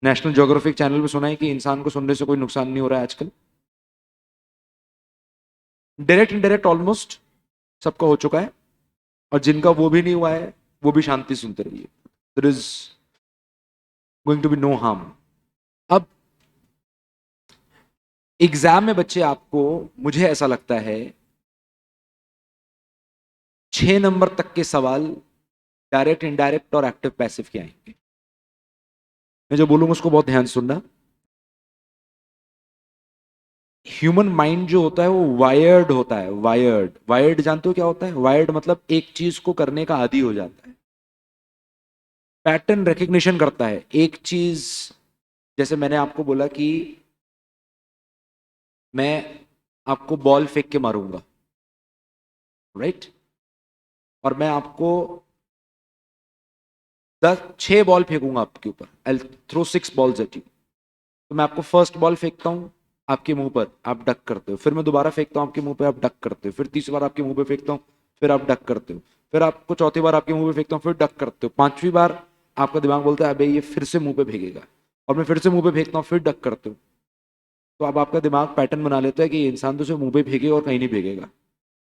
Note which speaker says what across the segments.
Speaker 1: National geographic channel पे सुना है कि इंसान को सुनने से कोई नुकसान नहीं हो रहा है आजकल। डायरेक्ट इनडायरेक्ट ऑलमोस्ट सबका हो चुका है, और जिनका वो भी नहीं हुआ है वो भी शांति सुनते रहिए। There is going to be no harm. अब एग्जाम में बच्चे आपको, मुझे ऐसा लगता है, 6 नंबर तक के सवाल डायरेक्ट इनडायरेक्ट और एक्टिव पैसिव के आएंगे। मैं जो बोलूंगा उसको बहुत ध्यान से सुनना। ह्यूमन माइंड जो होता है वो वायर्ड होता है। वायर्ड, वायर्ड जानते हो क्या होता है? वायर्ड मतलब एक चीज को करने का आदी हो जाता है, पैटर्न रिकग्निशन करता है एक चीज। जैसे मैंने आपको बोला कि मैं आपको बॉल फेंक के मारूंगा, राइट? और मैं आपको 6 बॉल फेंकूंगा आपके ऊपर। I throw 6 balls at you. तो मैं आपको फर्स्ट बॉल फेंकता हूं आपके मुंह पर, आप डक करते हो। फिर मैं दोबारा फेंकता हूं आपके मुंह पे, आप डक करते हो। फिर तीसरी बार आपके मुंह पे फेंकता हूं, फिर आप डक करते हो। फिर आपको चौथी बार आपके मुंह पे फेंकता हूं, फिर डक करते हो। पांचवी बार आपका दिमाग बोलता है अबे ये फिर से मुंह पे फेंकेगा, और मैं फिर से मुंह पे फेंकता हूं, फिर डक करते हो। तो अब आपका दिमाग पैटर्न बना लेता है कि ये इंसान तो सिर्फ मुंह पे फेंकेगा और कहीं नहीं फेंकेगा।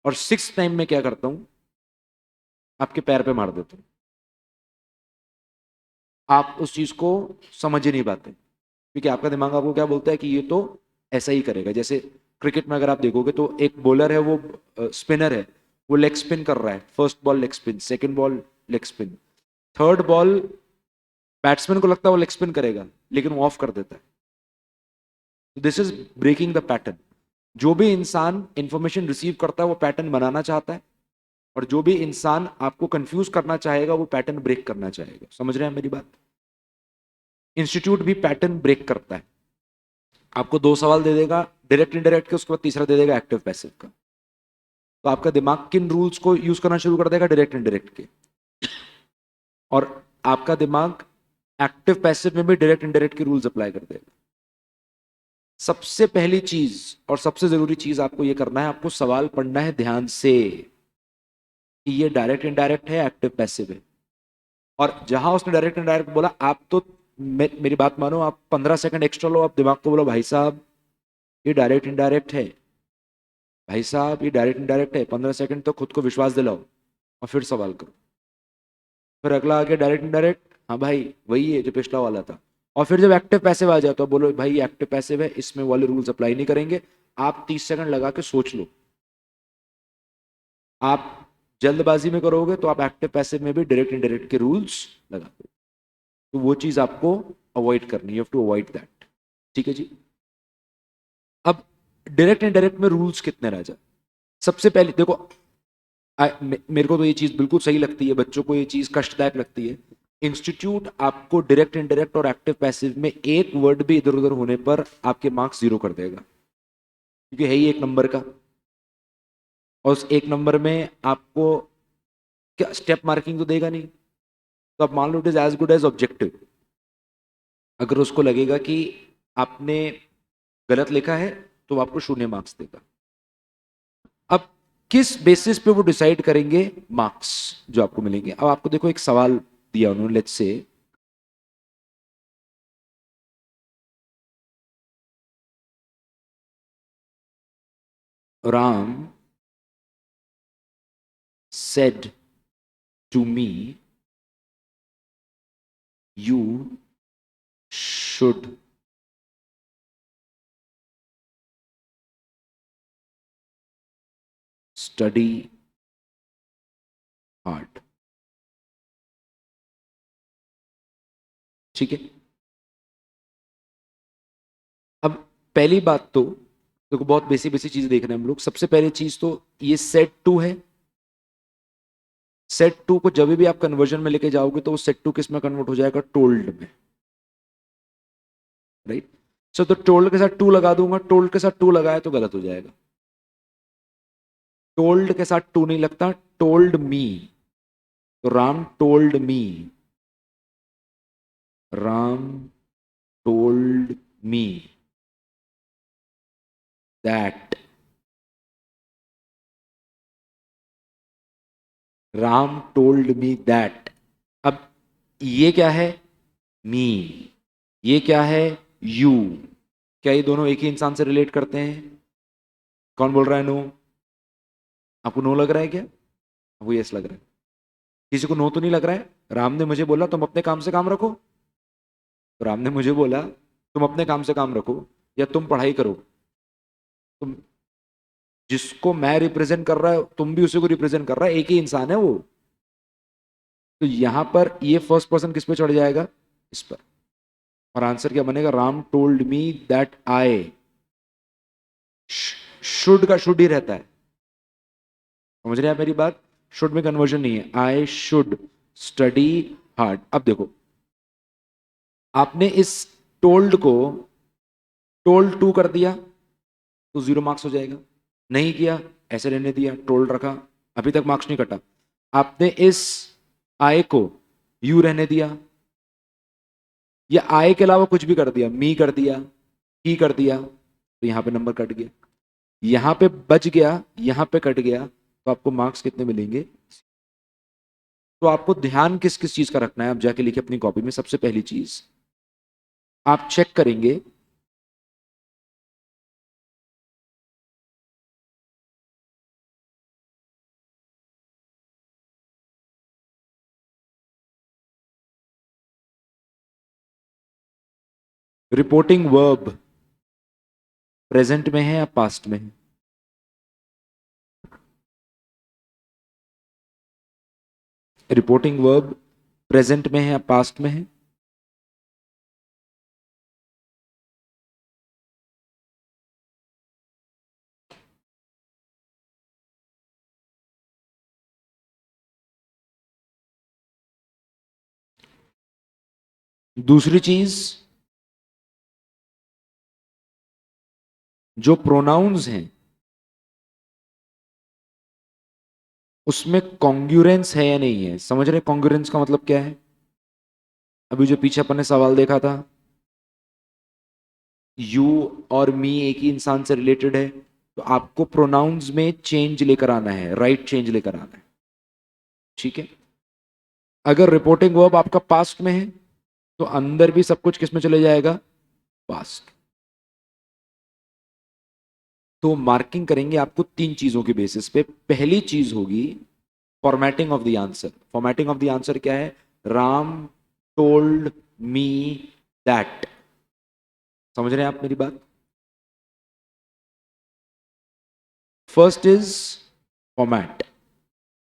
Speaker 1: और 6 टाइम में क्या करता हूं, आपके पैर पे मार देता हूं। आप उस चीज को समझ ही नहीं पाते, क्योंकि आपका दिमाग आपको क्या बोलता है कि ये तो ऐसा ही करेगा। जैसे क्रिकेट में अगर आप देखोगे तो एक बॉलर है, वो स्पिनर है, वो लेग स्पिन कर रहा है। First ball leg spin, second ball leg spin, third ball batsman को लगता है वो लेग स्पिन करेगा, लेकिन वो ऑफ कर देता है। This is breaking the pattern. जो भी इंसान इंफॉर्मेशन रिसीव करता है वो पैटर्न बनाना चाहता है, और जो भी इंसान आपको कंफ्यूज करना चाहेगा वो पैटर्न ब्रेक करना चाहेगा। समझ रहे हैं मेरी बात? इंस्टीट्यूट भी पैटर्न ब्रेक करता है। आपको 2 सवाल दे देगा डायरेक्ट इनडायरेक्ट के, उसके बाद तीसरा दे देगा एक्टिव पैसिव का। तो आपका दिमाग किन रूल्स को यूज करना शुरू कर देगा? डायरेक्ट इनडायरेक्ट के। और आपका दिमाग एक्टिव पैसिव में भी डायरेक्ट इनडायरेक्ट के रूल्स अप्लाई कर देगा। सबसे पहली चीज और सबसे जरूरी चीज आपको ये करना है, आपको सवाल पढ़ना है ध्यान से कि ये डायरेक्ट इनडायरेक्ट है, एक्टिव पैसिव है। और जहां उसने डायरेक्ट इनडायरेक्ट बोला, आप तो मेरी बात मानो, आप 15 सेकंड एक्स्ट्रा लो, आप दिमाग को बोलो भाई साहब ये डायरेक्ट इनडायरेक्ट है, भाई साहब ये डायरेक्ट इनडायरेक्ट है। 15 सेकंड तो खुद को विश्वास दिलाओ, और फिर सवाल करो। फिर अगला आ गया डायरेक्ट इनडायरेक्ट, हाँ भाई वही है जो पिछला वाला था। और फिर जब एक्टिव पैसिव आ जाए तो बोलो भाई एक्टिव पैसिव है, इसमें वाले रूल्स अप्लाई नहीं करेंगे। आप 30 सेकंड लगा के सोच लो। आप जल्दबाजी में करोगे तो आप एक्टिव पैसिव में भी डायरेक्ट इनडायरेक्ट के रूल्स लगा दो। तो वो चीज आपको अवॉइड करनी है, you have to avoid that. ठीक है जी। अब डायरेक्ट इनडायरेक्ट में रूल्स कितने रह जाए? सबसे पहले देखो, मेरे को तो ये चीज बिल्कुल सही लगती है, बच्चों को ये चीज कष्टदायक लगती है। इंस्टीट्यूट आपको डायरेक्ट इनडायरेक्ट और एक्टिव पैसिव में एक वर्ड भी इधर उधर होने पर आपके मार्क्स 0 कर देगा, क्योंकि है ही 1 नंबर का। और उस 1 नंबर में आपको क्या स्टेप मार्किंग तो देगा नहीं। तो आप मान लो it is as good as objective. अगर उसको लगेगा कि आपने गलत लिखा है तो वो आपको 0 मार्क्स देगा। अब किस बेसिस पे वो डिसाइड करेंगे मार्क्स जो आपको मिलेंगे? अब आपको देखो एक सवाल दिया उन्होंने, let's say Ram said to me, you should study hard। ठीक है। अब पहली बात तो देखो, बहुत बेसिक बेसिक चीज देख रहे हैं हम लोग। सबसे पहली चीज तो ये सेट टू है। सेट टू को जब भी आप कन्वर्जन में लेके जाओगे तो वो सेट टू किस में कन्वर्ट हो जाएगा? टोल्ड में, राइट? सो तो टोल्ड के साथ टू लगा दूंगा, टोल्ड के साथ टू लगाया तो गलत हो जाएगा। टोल्ड के साथ टू नहीं लगता, टोल्ड मी। तो Ram told me, Ram told me that, Ram told me that. अब ये क्या है? मी। ये क्या है, यू। क्या ये दोनों एक ही इंसान से रिलेट करते हैं? कौन बोल रहा है नो? आपको नो लग रहा है क्या? आपको यस लग रहा है? किसी को नो तो नहीं लग रहा है? राम ने मुझे बोला तुम अपने काम से काम रखो, तो राम ने मुझे बोला तुम अपने काम से काम रखो या तुम पढ़ाई करो। तुम जिसको मैं रिप्रेजेंट कर रहा है तुम भी उसी को रिप्रेजेंट कर रहा है, एक ही इंसान है वो। तो यहां पर ये फर्स्ट पर्सन किस पे चढ़ जाएगा, इस पर। और आंसर क्या बनेगा, Ram told me that I, should का शुड ही रहता है। समझ रहे हैं आप मेरी बात? शुड में कन्वर्जन नहीं है, आई शुड स्टडी हार्ड। अब देखो, आपने इस टोल्ड को टोल्ड टू कर दिया तो 0 मार्क्स हो जाएगा। नहीं किया, ऐसे रहने दिया, टोल्ड रखा, अभी तक मार्क्स नहीं कटा। आपने इस आई को यू रहने दिया, या आई के अलावा कुछ भी कर दिया, मी कर दिया, ही कर दिया, तो यहां पे नंबर कट गया। यहां पे बच गया, यहां पे कट गया, तो आपको मार्क्स कितने मिलेंगे? तो आपको ध्यान किस किस चीज का रखना है, आप जाके लिखे अपनी कॉपी में। सबसे पहली चीज आप चेक करेंगे, रिपोर्टिंग वर्ब प्रेजेंट में है या पास्ट में है? रिपोर्टिंग वर्ब प्रेजेंट में है या पास्ट में है? दूसरी चीज, जो प्रोनाउंस हैं उसमें कॉन्ग्रुएंस है या नहीं है। समझ रहे कॉन्ग्रुएंस का मतलब क्या है? अभी जो पीछे अपन ने सवाल देखा था, यू और मी एक ही इंसान से रिलेटेड है, तो आपको प्रोनाउंस में चेंज लेकर आना है, राइट चेंज लेकर आना है। ठीक है। अगर रिपोर्टिंग वर्ब आपका पास्ट में है तो अंदर भी सब कुछ किस में चले जाएगा, पास्ट। तो मार्किंग करेंगे आपको तीन चीजों के बेसिस पे। पहली चीज होगी formatting of the answer. Formatting of the answer क्या है, राम टोल्ड मी दैट। समझ रहे हैं आप मेरी बात? First is format.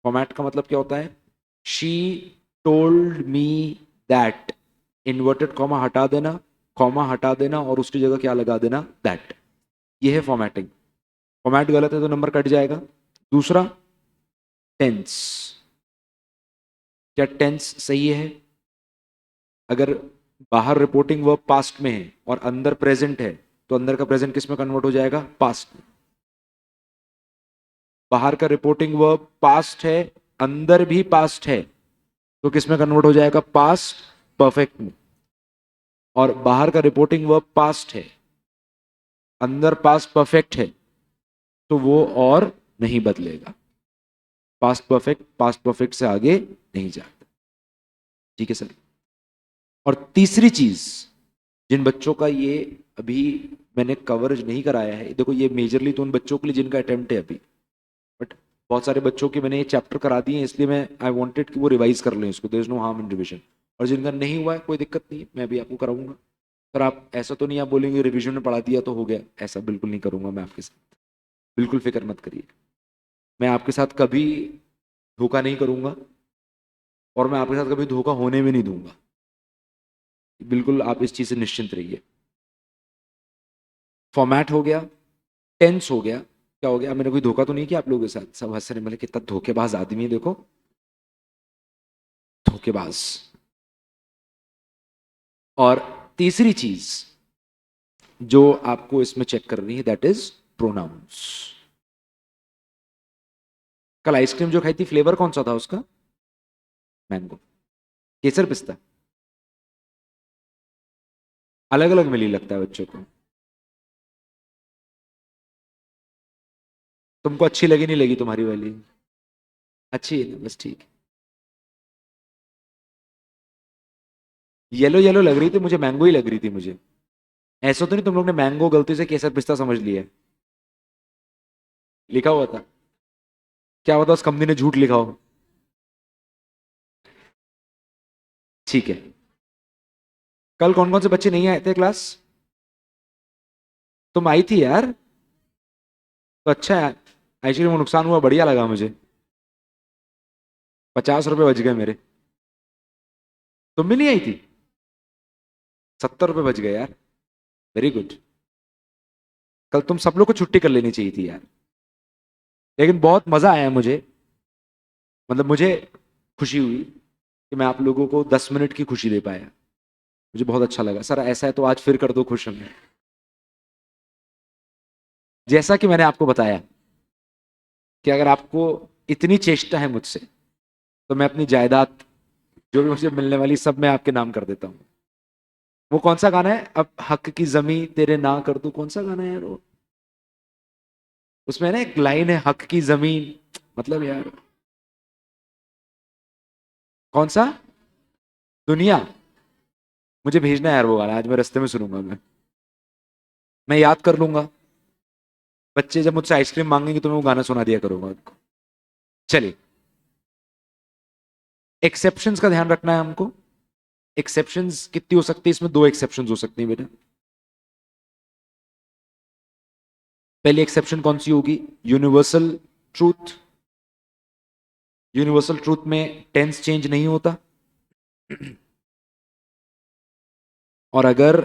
Speaker 1: फॉर्मेट का मतलब क्या होता है, she told me that, inverted comma हटा देना, कॉमा हटा देना और उसकी जगह क्या लगा देना, दैट। ये है फॉर्मेटिंग। फॉर्मेट गलत है तो नंबर कट जाएगा। दूसरा, टेंस। क्या टेंस सही है? अगर बाहर रिपोर्टिंग वर्ब पास्ट में है और अंदर प्रेजेंट है, तो अंदर का प्रेजेंट किस में कन्वर्ट हो जाएगा, पास्ट में। बाहर का रिपोर्टिंग वर्ब पास्ट है, अंदर भी पास्ट है, तो किस में कन्वर्ट हो जाएगा, पास्ट परफेक्ट में। और बाहर का रिपोर्टिंग वर्ब पास्ट है, अंदर पास्ट परफेक्ट है, तो वो और नहीं बदलेगा। पास्ट परफेक्ट से आगे नहीं जाता। ठीक है सर। और तीसरी चीज, जिन बच्चों का ये अभी मैंने कवरेज नहीं कराया है, देखो ये मेजरली तो उन बच्चों के लिए जिनका अटेम्प्ट है अभी, बट बहुत सारे बच्चों की मैंने ये चैप्टर करा दिए हैं, इसलिए मैं आई वांटेड कि वो रिवाइज कर लें इसको। There is no harm in revision. और जिनका नहीं हुआ है कोई दिक्कत नहीं है, मैं भी आपको कराऊंगा। सर आप ऐसा तो नहीं आप बोलेंगे रिविजन में पढ़ा दिया तो हो गया, ऐसा बिल्कुल नहीं करूंगा मैं आपके साथ। बिल्कुल फिक्र मत करिए, मैं आपके साथ कभी धोखा नहीं करूंगा और मैं आपके साथ कभी धोखा होने भी नहीं दूंगा। बिल्कुल आप इस चीज से निश्चिंत रहिए। फॉर्मेट हो गया, टेंस हो गया, क्या हो गया, मैंने कोई धोखा तो नहीं किया आप लोगों के साथ? सब हंस रहे, मतलब कितना धोखेबाज आदमी है देखो, धोखेबाज। और तीसरी चीज जो आपको इसमें चेक करनी है, दैट इज प्रोनाउंस। कल आइसक्रीम जो खाई थी फ्लेवर कौन सा था उसका, मैंगो, केसर, पिस्ता, अलग अलग मिली लगता है बच्चों को। तुमको अच्छी लगी नहीं लगी तुम्हारी वाली? अच्छी है ना, बस ठीक है। येलो येलो लग रही थी मुझे, मैंगो ही लग रही थी मुझे। ऐसा तो नहीं तुम लोग ने मैंगो गलती से केसर पिस्ता समझ लिया है? लिखा हुआ था। क्या पता उस कंपनी ने झूठ लिखा हो। ठीक है। कल कौन कौन से बच्चे नहीं आए थे क्लास? तुम आई थी यार। तो अच्छा है। आइसक्रीम को नुकसान हुआ, बढ़िया लगा मुझे। 50 रुपए बच गए मेरे। तुम भी नहीं आई थी? 70 रुपए बच गए यार। Very good. कल तुम सब लोग को छुट्टी कर लेनी चाहिए थी यार। लेकिन बहुत मजा आया मुझे। मतलब मुझे खुशी हुई कि मैं आप लोगों को 10 मिनट की खुशी दे पाया। मुझे बहुत अच्छा लगा। सर ऐसा है तो आज फिर कर दो खुश हमें। जैसा कि मैंने आपको बताया कि अगर आपको इतनी चेष्टा है मुझसे, तो मैं अपनी जायदाद जो भी मुझे मिलने वाली सब मैं आपके नाम कर देता हूँ। वो कौन सा गाना है, अब हक की जमी तेरे ना कर दूं, कौन सा गाना है यार वो? उसमें ना एक लाइन है, हक की जमीन, मतलब यार कौन सा? दुनिया। मुझे भेजना है यार वो गाना, आज मैं रास्ते में सुनूंगा मैं याद कर लूंगा। बच्चे जब मुझसे आइसक्रीम मांगेंगे तो मैं वो गाना सुना दिया करूंगा उनको। चलिए। एक्सेप्शंस का ध्यान रखना है हमको। एक्सेप्शंस कितनी हो सकती है इसमें? दो एक्सेप्शंस हो सकती है बेटा। पहली एक्सेप्शन कौन सी होगी? Universal truth. यूनिवर्सल ट्रूथ में टेंस चेंज नहीं होता। और अगर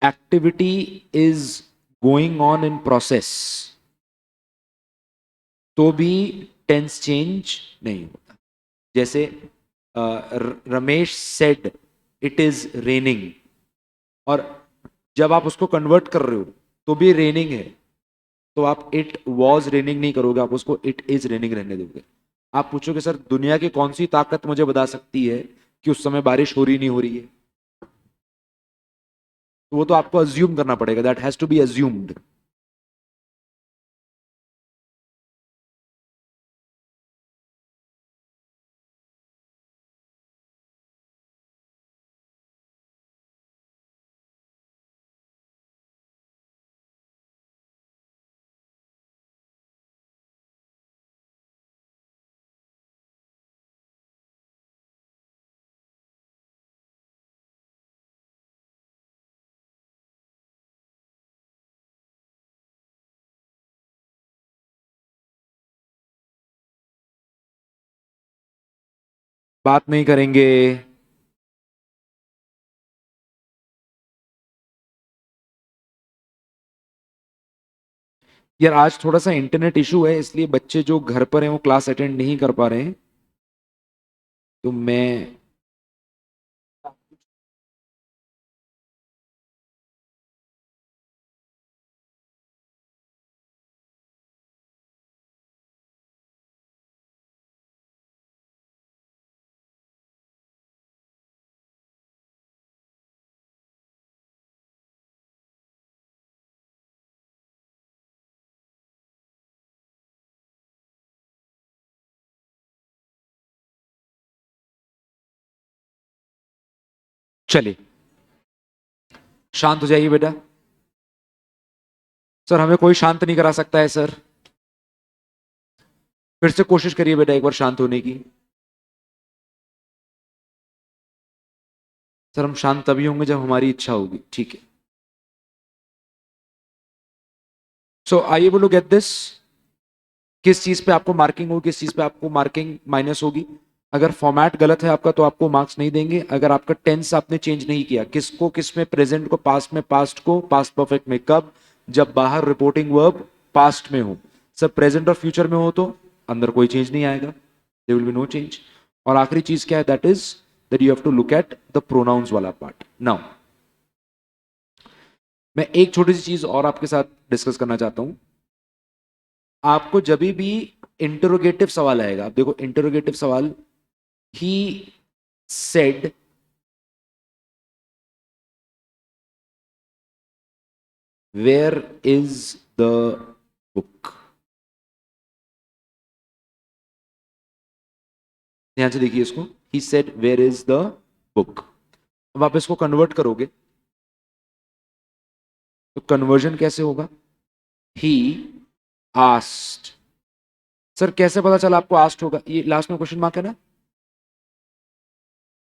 Speaker 1: activity is going on in process तो भी टेंस चेंज नहीं होता। जैसे Ramesh said it is raining, और जब आप उसको कन्वर्ट कर रहे हो तो भी रेनिंग है, तो आप इट वॉज रेनिंग नहीं करोगे, आप उसको इट इज रेनिंग रहने दोगे। आप पूछोगे सर दुनिया की कौन सी ताकत मुझे बता सकती है कि उस समय बारिश हो रही नहीं हो रही है? तो वो तो आपको अज्यूम करना पड़ेगा, that has to be assumed. बात नहीं करेंगे। यार आज थोड़ा सा इंटरनेट इशू है, इसलिए बच्चे जो घर पर हैं वो क्लास अटेंड नहीं कर पा रहे हैं। तो मैं चलिए, शांत हो जाइए बेटा। सर हमें कोई शांत नहीं करा सकता है सर। फिर से कोशिश करिए बेटा एक बार शांत होने की। सर हम शांत तभी होंगे जब हमारी इच्छा होगी, ठीक है? सो आइए बोलो, गेट दिस। किस चीज पे आपको मार्किंग होगी, किस चीज पे आपको मार्किंग माइनस होगी? अगर फॉर्मेट गलत है आपका तो आपको मार्क्स नहीं देंगे। अगर आपका टेंस आपने चेंज नहीं किया, किसको किस में, प्रेजेंट को पास्ट में, पास्ट को पास्ट परफेक्ट में, कब? जब बाहर रिपोर्टिंग वर्ब पास्ट में हो। सब प्रेजेंट और फ्यूचर में हो तो अंदर कोई चेंज नहीं आएगा, there will be no change. और आखिरी चीज क्या है? That is that you have to look at the pronouns वाला पार्ट नाउ। मैं एक छोटी सी चीज और आपके साथ डिस्कस करना चाहता हूं। आपको जब भी इंटरोगेटिव सवाल आएगा, आप देखो इंटरोगेटिव सवाल, he said, where is the book? ध्यान से देखिए इसको। He said where is the book. अब आप इसको कन्वर्ट करोगे तो कन्वर्जन कैसे होगा? He asked. सर कैसे पता चला आपको आस्ट होगा? ये लास्ट में क्वेश्चन मार्क है ना,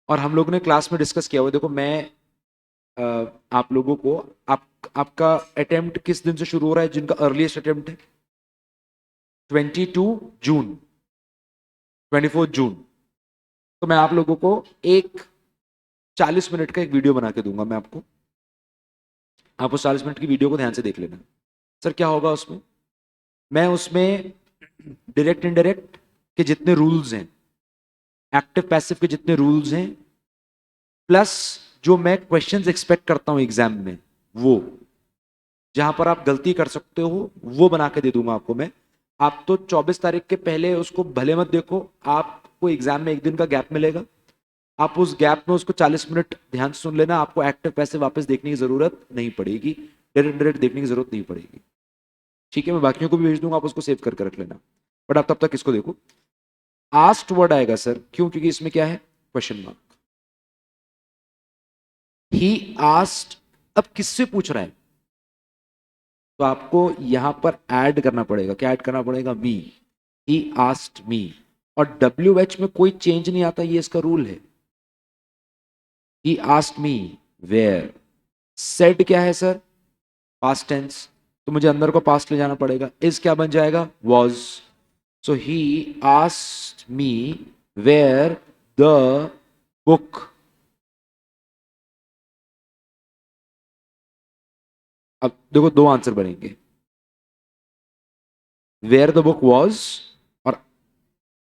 Speaker 1: और हम लोग ने क्लास में डिस्कस किया हुआ। देखो मैं आप लोगों को आपका अटेम्प्ट किस दिन से शुरू हो रहा है? जिनका अर्लीस्ट अटेम्प्ट है 22 जून, 24 जून। तो मैं आप लोगों को एक 40 मिनट का एक वीडियो बना के दूंगा मैं आपको। आप उस 40 मिनट की वीडियो को ध्यान से देख लेना। सर क्या होगा उसमें? मैं उसमें डायरेक्ट इनडायरेक्ट के जितने रूल्स हैं, एक्टिव पैसिव के जितने रूल्स हैं, प्लस जो मैं क्वेश्चंस एक्सपेक्ट करता हूं एग्जाम में, वो जहां पर आप गलती कर सकते हो वो बना के दे दूंगा आपको मैं। आप तो 24 तारीख के पहले उसको भले मत देखो, आपको एग्जाम में एक दिन का गैप मिलेगा, आप उस गैप में उसको 40 मिनट ध्यान से सुन लेना। आपको एक्टिव पैसे वापस देखने की जरूरत नहीं पड़ेगी, डायरेक्ट डायरेक्ट देखने की जरूरत नहीं पड़ेगी। ठीक है, मैं बाकियों को भी भेज दूंगा, आप उसको सेव करके रख लेना, बट आप तब तक इसको देखो। आस्ट वर्ड आएगा सर, क्यों? क्योंकि इसमें क्या है? Question mark. ही आस्ट, अब किससे पूछ रहा है? तो आपको यहां पर ऐड करना पड़ेगा। क्या ऐड करना पड़ेगा? मी। He asked me. और WH में कोई चेंज नहीं आता, ये इसका रूल है। He asked me where. Said क्या है सर? पास्ट टेंस, तो मुझे अंदर को पास्ट ले जाना पड़ेगा। इज क्या बन जाएगा? Was. So he asked me where the book. अब देखो दो आंसर बनेंगे, वेयर द बुक वॉज, और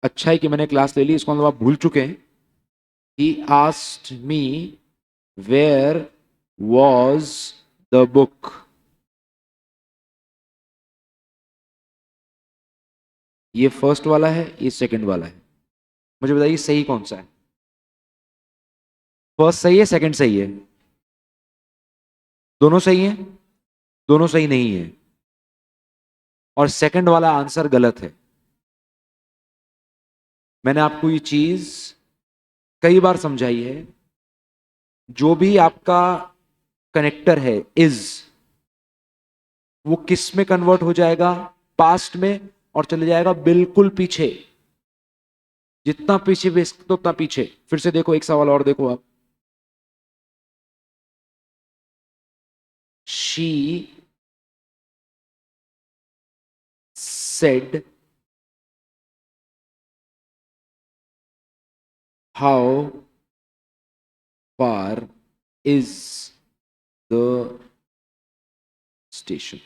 Speaker 1: अच्छा है कि मैंने क्लास ले ली, इसको मतलब आप भूल चुके हैं। He asked me where was the book. ये फर्स्ट वाला है, ये सेकंड वाला है। मुझे बताइए सही कौन सा है? फर्स्ट सही है, सेकंड सही है? दोनों सही है? दोनों सही नहीं है, और सेकंड वाला आंसर गलत है। मैंने आपको ये चीज कई बार समझाई है। जो भी आपका कनेक्टर है इज, वो किस में कन्वर्ट हो जाएगा? पास्ट में, और चले जाएगा बिल्कुल पीछे। जितना पीछे भेज सकते हो उतना पीछे। फिर से देखो, एक सवाल और देखो आप। She said how far is the station?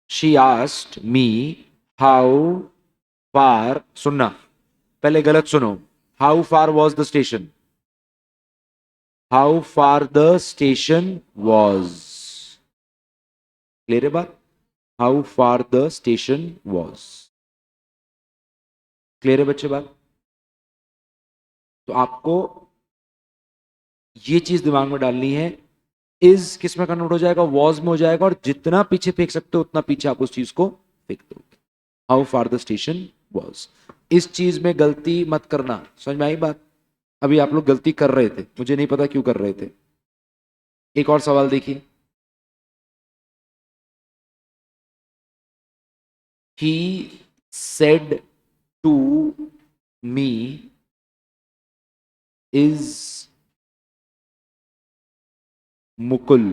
Speaker 1: She asked me how far, सुनना पहले, गलत सुनो। How far was the station? How far the station was. Clear है बात? How far the station was. Clear है बच्चे बात? तो आपको ये चीज दिमाग में डालनी है। इज किस में कन्वर्ट हो जाएगा? वॉज में हो जाएगा, और जितना पीछे फेंक सकते हो उतना पीछे आप उस चीज को फेंक दोगे। How far the station was. इस चीज में गलती मत करना। समझ में आई बात? अभी आप लोग गलती कर रहे थे, मुझे नहीं पता क्यों कर रहे थे। एक और सवाल देखिए। He said to me is Mukul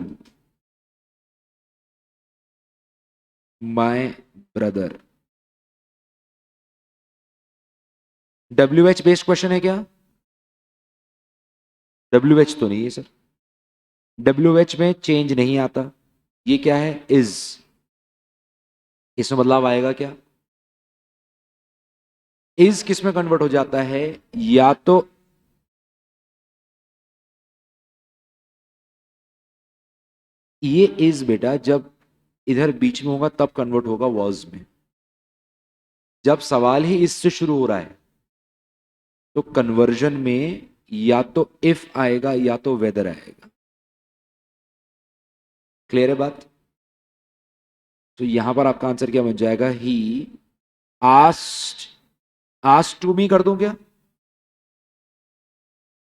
Speaker 1: my brother. WH based question है क्या? WH तो नहीं है सर। WH में चेंज नहीं आता। ये क्या है? इज। इसमें बदलाव आएगा क्या? इज किस में कन्वर्ट हो जाता है? या तो ये इज बेटा जब इधर बीच में होगा तब कन्वर्ट होगा वॉज में। जब सवाल ही इससे शुरू हो रहा है तो कन्वर्जन में या तो इफ आएगा या तो वेदर आएगा। क्लियर है बात? तो यहां पर आपका आंसर क्या बन जाएगा? He asked ask to me कर दूं क्या?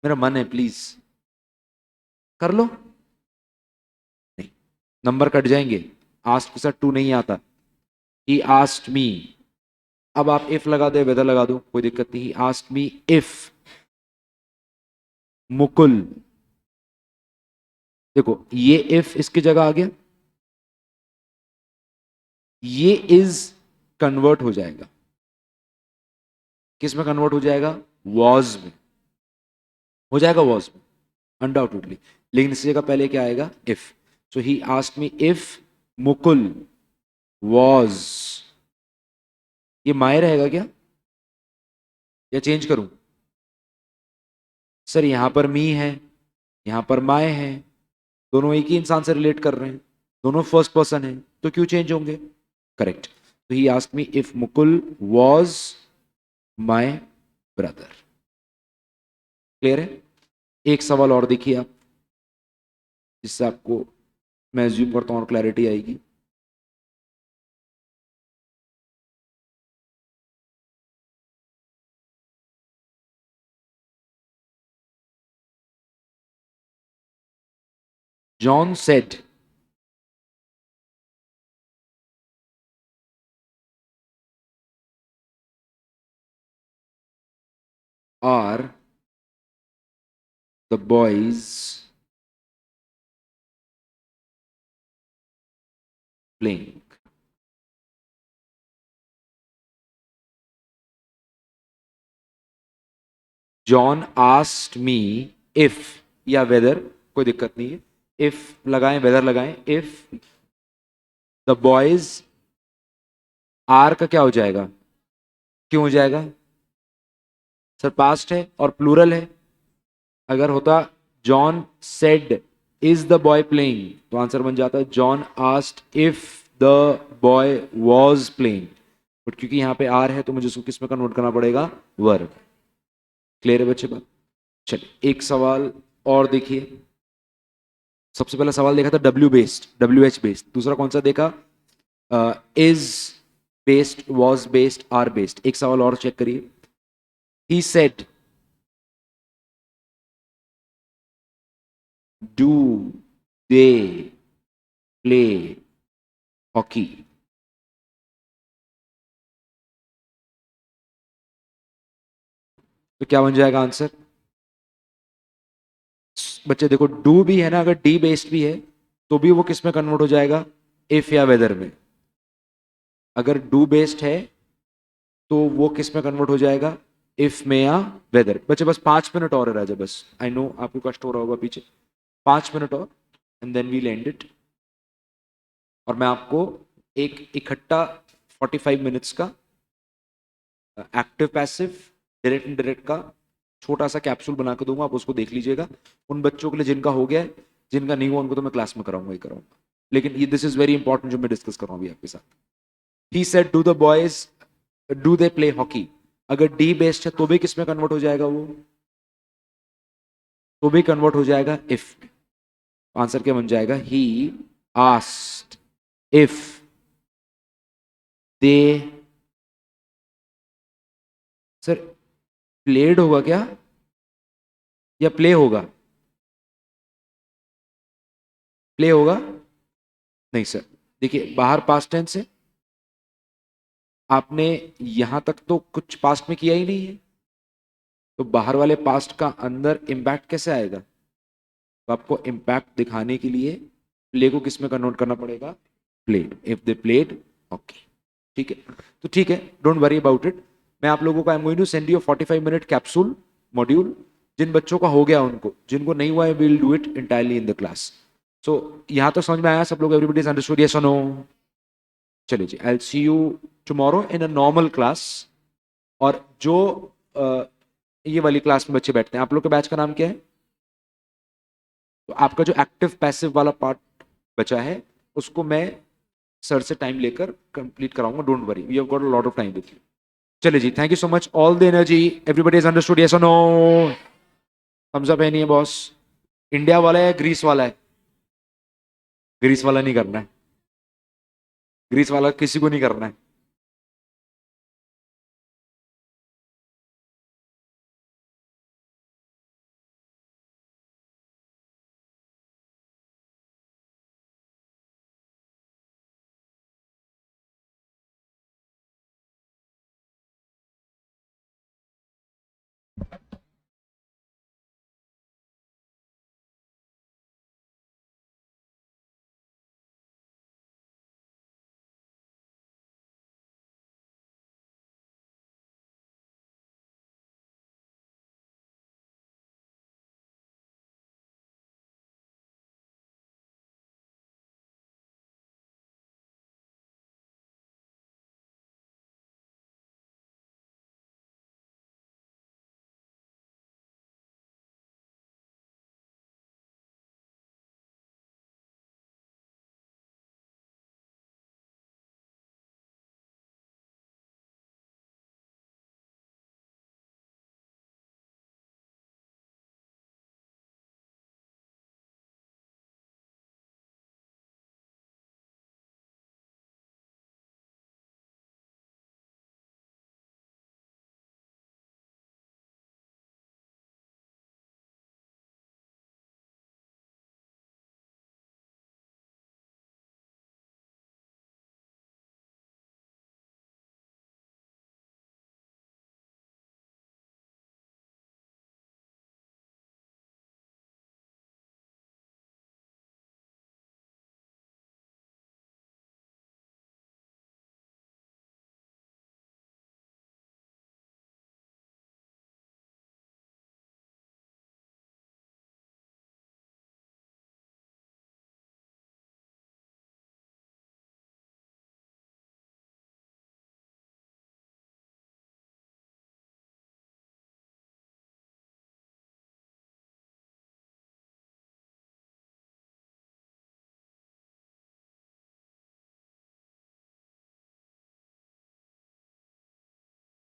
Speaker 1: मेरा मन है, प्लीज कर लो। नहीं, नंबर कट जाएंगे। आस्क के साथ टू नहीं आता। ही आस्क्ड मी। अब आप इफ लगा दे, वेदर लगा दो, कोई दिक्कत नहीं। ही आस्क्ड मी इफ मुकुल। देखो ये इफ इसकी जगह आ गया, ये इज कन्वर्ट हो जाएगा। किस में कन्वर्ट हो जाएगा? वॉज में हो जाएगा, वॉज में अनडाउटेडली। लेकिन इस जगह पहले क्या आएगा? If. So he asked me if Mukul was. ये माय रहेगा क्या, या चेंज करूं? सर यहां पर मी है, यहां पर माय है, दोनों एक ही इंसान से रिलेट कर रहे हैं, दोनों फर्स्ट पर्सन है, तो क्यों चेंज होंगे? करेक्ट। तो ही asked me if Mukul was my brother. Clear है? एक सवाल और देखिए आप, जिससे आपको मैं एज्यूम करता हूं और क्लैरिटी आएगी। John said are the boys playing. John asked me if या वेदर, कोई दिक्कत नहीं है, इफ लगाएं वेदर लगाएं, इफ द बॉयज आर का क्या हो जाएगा? क्यों हो जाएगा? सर पास्ट है और प्लूरल है। अगर होता John said is the boy playing, तो आंसर बन जाता John asked if the boy was playing. But क्योंकि यहां पे आर है तो मुझे उसको किस में कन्वर्ट करना पड़ेगा? वर्ब। क्लियर है बच्चे बात? चलिए एक सवाल और देखिए। सबसे पहला सवाल देखा था W based, W H based. दूसरा कौन सा देखा? Is based, was based, are based. एक सवाल और चेक करिए। He said do they play hockey. तो क्या बन जाएगा आंसर? बच्चे देखो डू भी है ना, अगर डी बेस्ड भी है तो भी वो किस में कन्वर्ट हो जाएगा? इफ या वेदर में। अगर डू बेस्ड है तो वो किस में कन्वर्ट हो जाएगा? इफ में या वेदर। बच्चे बस 5 मिनट और है राजा, बस आई नो आपको कष्ट हो रहा होगा पीछे। 5 मिनट और and then we end it. और मैं आपको एक इकट्ठा 45 मिनट्स का एक्टिव पैसिव डायरेक्ट इनडायरेक्ट का छोटा सा कैप्सूल बना के दूंगा, आप उसको देख लीजिएगा। उन बच्चों के लिए जिनका हो गया है, जिनका नहीं हुआ उनको तो मैं क्लास में कराऊंगा ही कराऊंगा। लेकिन ये दिस इज वेरी इंपॉर्टेंट जो मैं डिस्कस कर रहा हूँ अभी आपके साथ। ही said do the boys do they play hockey. अगर डी बेस्ड है तो भी किस में कन्वर्ट हो जाएगा? वो तो भी कन्वर्ट हो जाएगा इफ। आंसर क्या बन जाएगा? He asked if they. Sir played होगा क्या या प्ले होगा? प्ले होगा? नहीं सर, देखिए बाहर पास्ट टेंस है, आपने यहां तक तो कुछ पास्ट में किया ही नहीं है, तो बाहर वाले पास्ट का अंदर इम्पैक्ट कैसे आएगा? तो आपको इम्पैक्ट दिखाने के लिए प्ले को किस में कन्वर्ट करना पड़ेगा? Played. If they played hockey. ठीक है, तो ठीक है, डोंट वरी अबाउट इट। मैं आप लोगों को I am going to send you 45 minute capsule module. जिन बच्चों का हो गया उनको, जिनको नहीं हुआ है will do it entirely in the class. So यहां तक समझ में आया सब लोग? एवरीबॉडी इज अंडरस्टूड, यस और नो? चलिए जी, I will see you tomorrow in a normal class. और जो ये वाली क्लास में बच्चे बैठते हैं, आप लोग के बैच का नाम क्या है? तो आपका जो एक्टिव पैसिव वाला पार्ट बचा है उसको मैं सर से टाइम लेकर कंप्लीट कराऊंगा, don't worry, we have got a lot of time with you. चलिए जी, thank you so much, all the energy. Everybody is understood, yes और नो? थम्स अप है नहीं है बॉस? इंडिया वाला है ग्रीस वाला है? ग्रीस वाला नहीं करना है, ग्रीस वाला किसी को नहीं करना है।